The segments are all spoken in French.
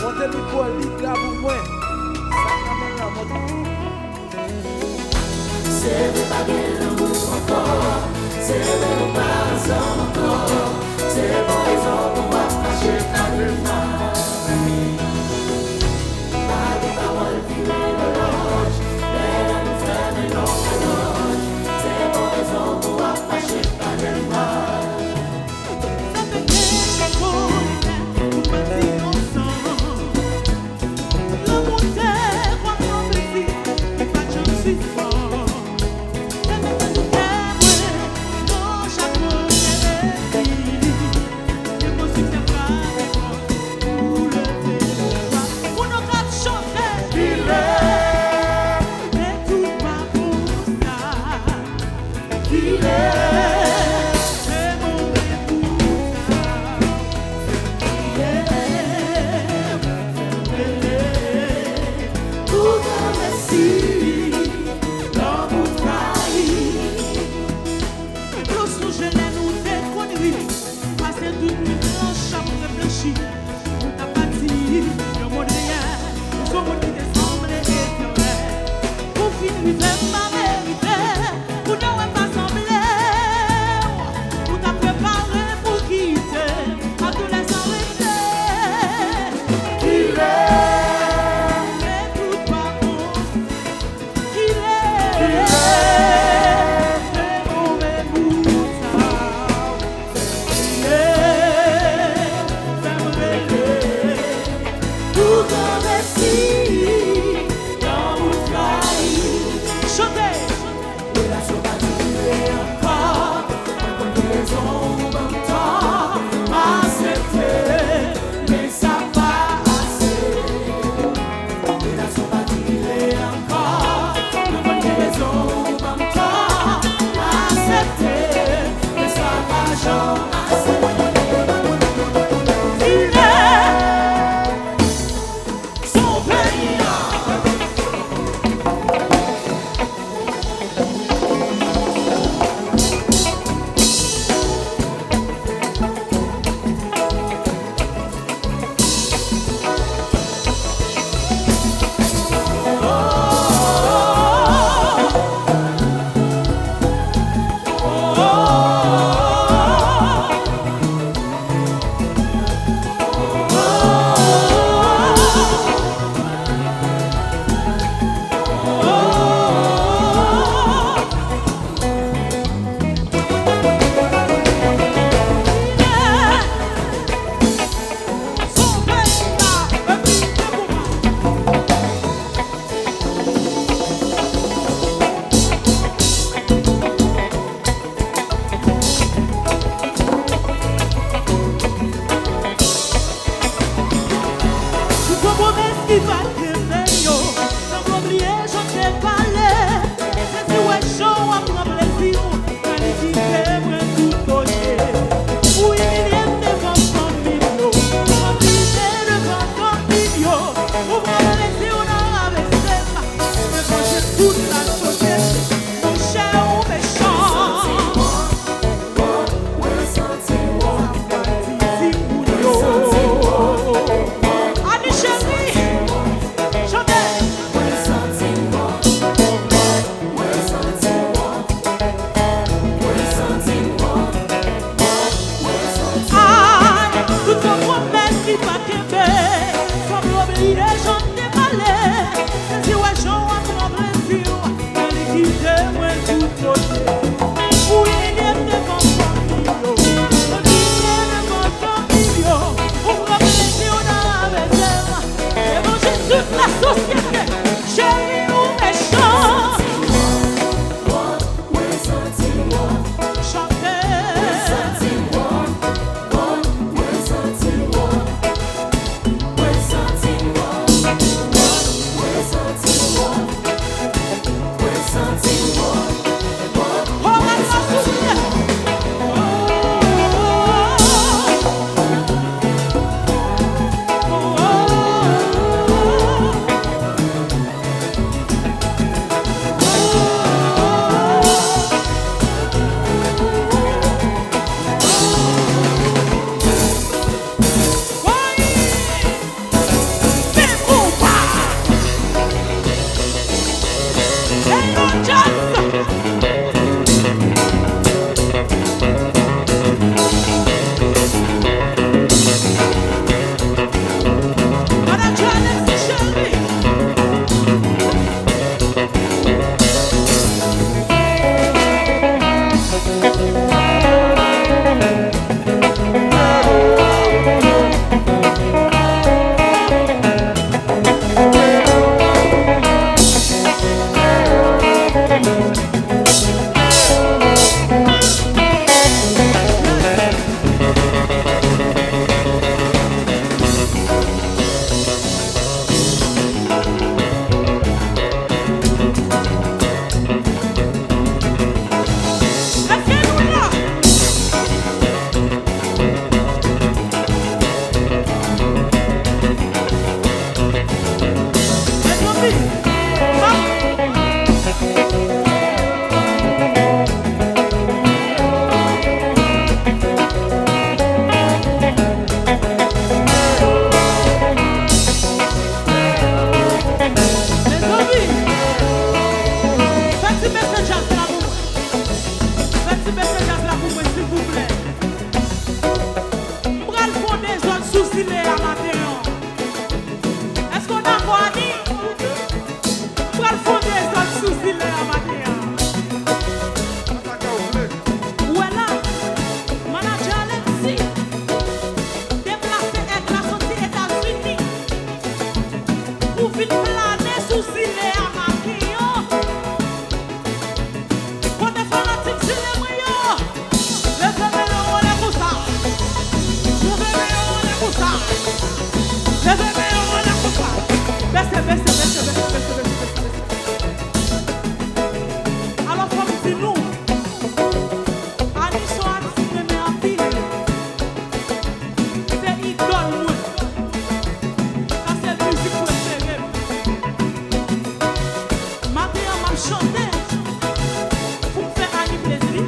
Montez le micro, libre là pour moi. Ça m'amène là, montez. C'est pas bien l'amour encore, c'est le pas encore, c'est bon les hommes pour marcher dans le mal. Pas de paroles qui mélangent, mais nous faire des longs mélanges, c'est bon les hommes pour marcher dans le mal. Ça fait quelque chose pour passer ensemble. L'amour t'est vraiment plaisir, et pas de chance si fort. Alors, comme si nous, Anie sont attirés mais en pile. C'est idole, moi. Ça, c'est musique préférée. Maintenant, m'a chanté pour me faire Anie plaisir.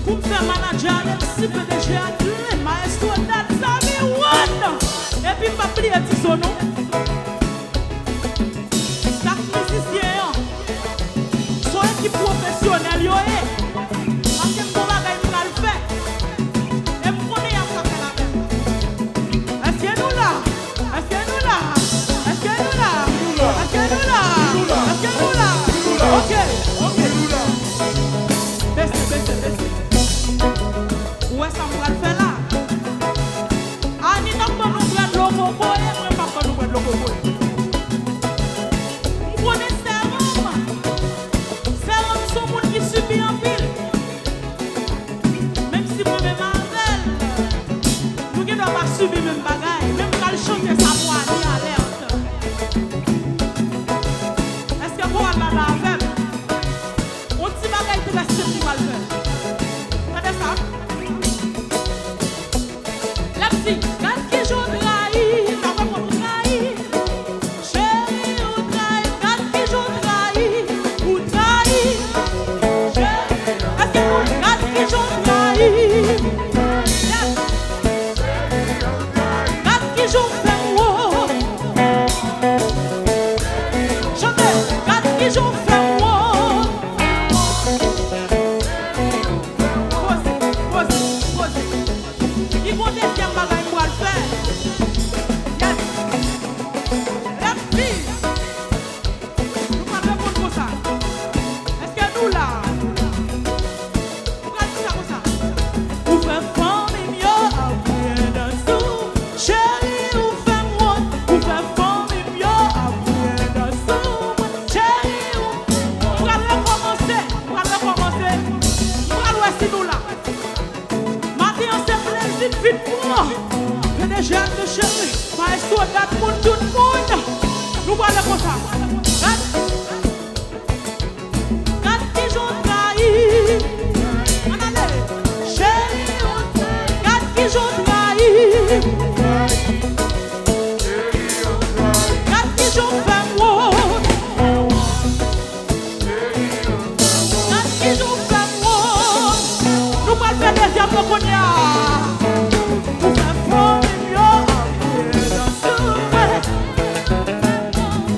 Pour me faire manager, si PDG a tué, maestro date, ça me one. Et puis, m'a plié petit son nom. Chaque musicien, son équipe professionnelle, yo est. Parce que mon bagage, nous le fait. Et me connaît à faire la même. Est-ce que nous là? Est-ce que nous là? Est-ce que nous là? Est-ce que nous là? Est-ce que nous là? Ok, ok. Baissez. Où est-ce qu'on va le faire là? Anie n'a pas nous prendre le coco et moi pas nous prendre le coco. On connaît sérum. Sérum sont monde qui subit en pile. Même si moi même Marvel, nous qui doit pas subir même bagaille, même quand le chanter ça pour Anie alerte. Est-ce que vous allez la avec? On petit bagaille très simple pour le faire. Regardez ça. La petite, quand qui joue trahi, ça va pour trahi. Chérie, ou trahi, quand qui joue trahi, ou trahi. Chérie, est-ce que vous, quand qui joue trahi? Quand qui joue fait moi? Chantez, quand qui joue fait moi? Pose. Il faut des tiens bagaille pour le faire. Yes. La fille. Nous pas répondre comme ça. Est-ce que nous là? Nous pas dire ça comme ça. Vous faites famille mieux après d'un sou. Chérie, vous faites moi. Vous faites famille mieux après d'un sou. Chérie, vous allez recommencer. Nous allons rester nous là. Maintenant, c'est plaisir de vite pour moi. PDG de chérie, maestro date pour tout le monde. Nous allons comme ça. Quand qui joue trahi, on allait. Chérie, quand qui joue trahi, quand qui joue fait moi, quand qui joue fait moi, nous allons faire des diables qu'on y a. Vous faites famille mieux après dans ce fait.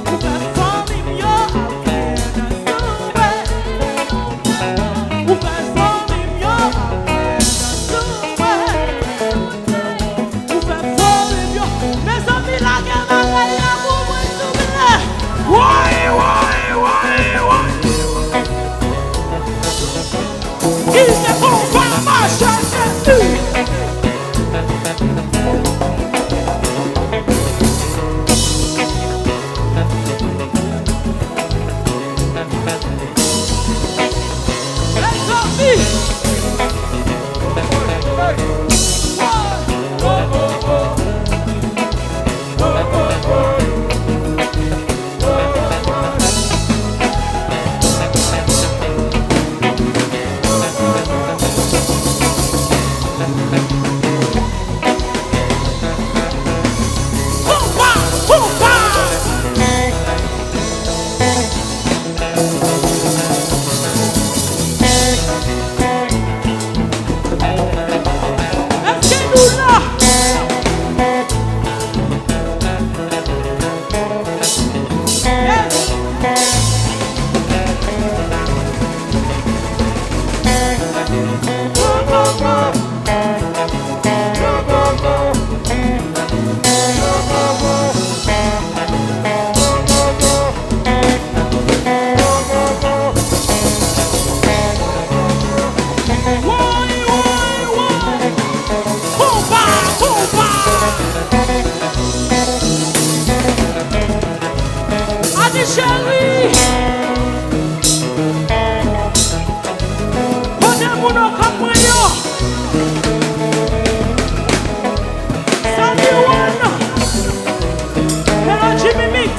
Vous faites famille mieux après dans ce fait. Vous faites famille mieux après dans ce fait. Vous faites famille mieux. Mes amis, la guerre va gagner pour vous souvenir. Ouais. Il ne faut pas marcher. Les amis. chérie. On est mon campagne. Salut, One. Hello, Jimmy Mix.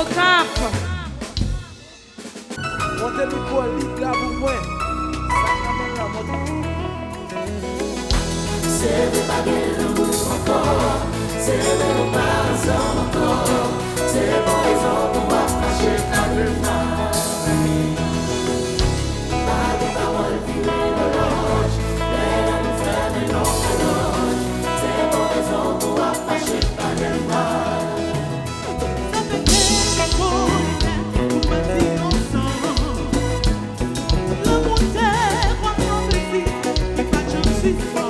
Au cap. Montez le micro, ligue là pour moi. Ça m'amène là, montez. C'est le baguette de l'amour encore, c'est le pas encore, c'est bon les hommes pour marcher par le mal. Par les paroles qui les loges, les nous faire des noms à loge, c'est bon les hommes pour marcher par le mal. Ça fait quelque chose pour partir ensemble. L'amour c'est quoi mon plaisir, pas que je suis fort.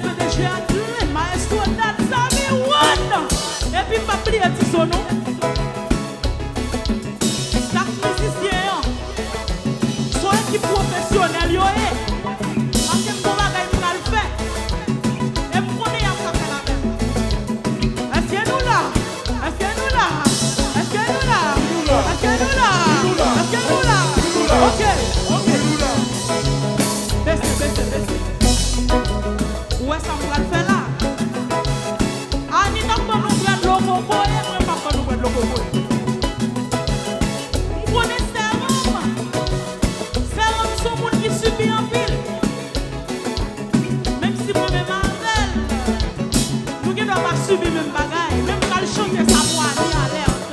PDG a tué, maestro d'Alzami, one. Et puis, pas plier petit son nom. Chaque musicien, son équipe professionnelle, yo est. Parce que mon bagage, il va le faire. Et mon connaît à ça faire la même. Est-ce que nous là? Est-ce que nous là? Est-ce que nous là? Est-ce que nous là? Est-ce que nous là? Ok, ok. Baissez, baissez, baissez. Où est-ce qu'on va le faire là? Anie n'a pas nous prendre le coco et moi pas nous prendre le coco. Vous connaissez Sérum? Sérum sont monde qui subit en pile. Même si moi-même avec, nous ne doit pas subir même bagaille. Même quand le chanter ça pour Anie alerte.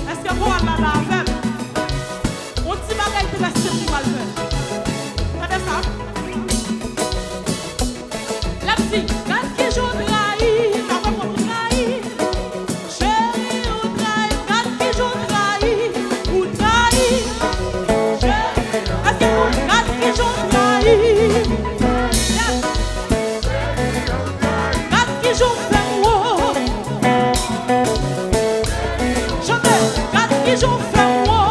Est-ce que vous allez là avec? On dit bagaille qui reste qui va le faire. Regardez ça. La petite, quand qui joue trahi, t'as pas pour trahi. Chérie, ou trahi, quand qui joue trahi, ou trahi. Chérie, est-ce que vous, quand qui joue trahi. Quand qui joue fait moi. Chantez, quand qui joue fait moi.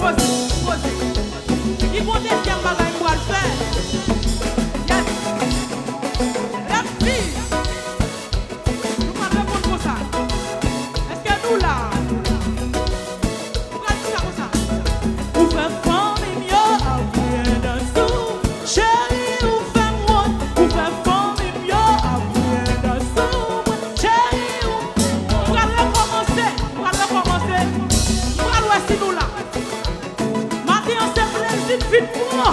Posez. Il faut des tiens bagaille pour le faire. Yes. La fille. Nous pas répondre comme ça. Est-ce que nous là? Nous allons dire ça comme ça. Vous faites famille mieux à vous dans sous. Chérie, vous faites moi. Vous faites famille mieux à vous dans sous. Chérie, vous allez recommencer. Nous allons essayer nous là. Matin, c'est plaisir vite pour moi.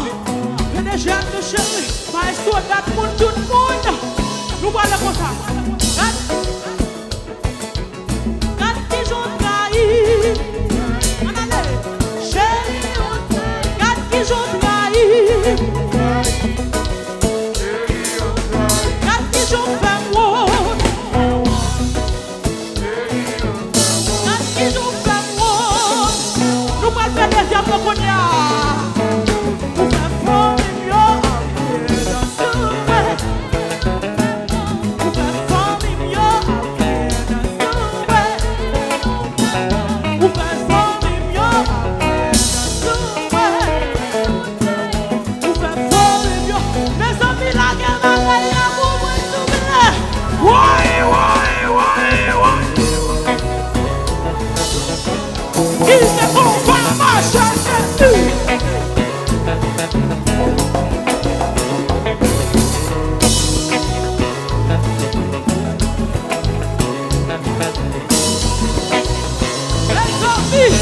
PDG de chérie, maestro date pour tout le monde. Nous allons comme ça. Quand ils ont trahi, on allait. Chérie, quand ils ont trahi, quand ils ont fait moi, quand ils ont fait moi, nous allons faire des diables qu'on y a. Vous faites famille mieux à vous dans ce monde. Vous faites famille mieux à vous dans ce monde. Vous faites famille mieux à vous dans ce monde. Vous faites famille mieux. Mes amis, la guerre va gagner pour vous souvenir. Ouais. Il ne faut pas marcher dessus. Les amis.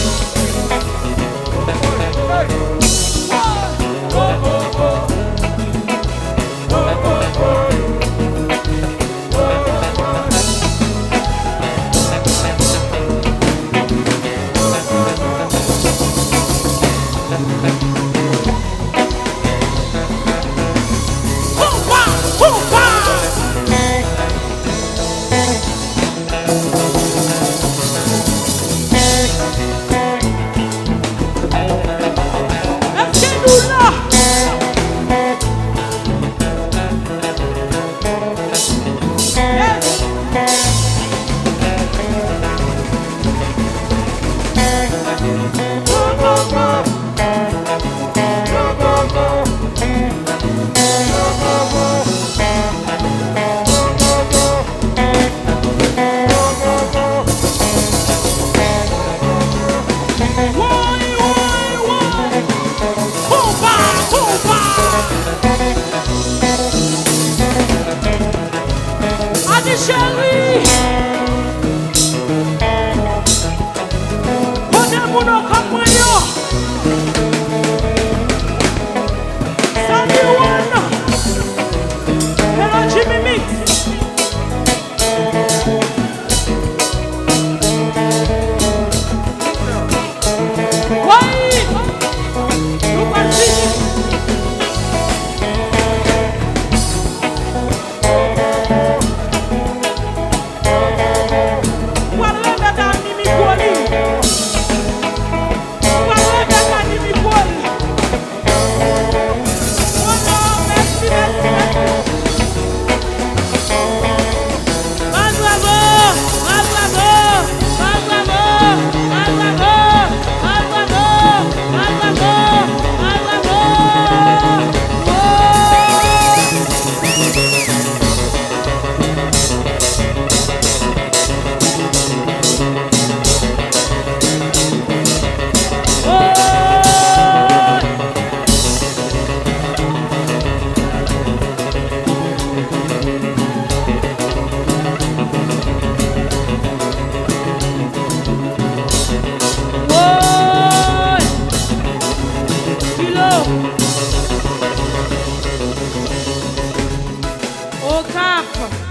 Cap.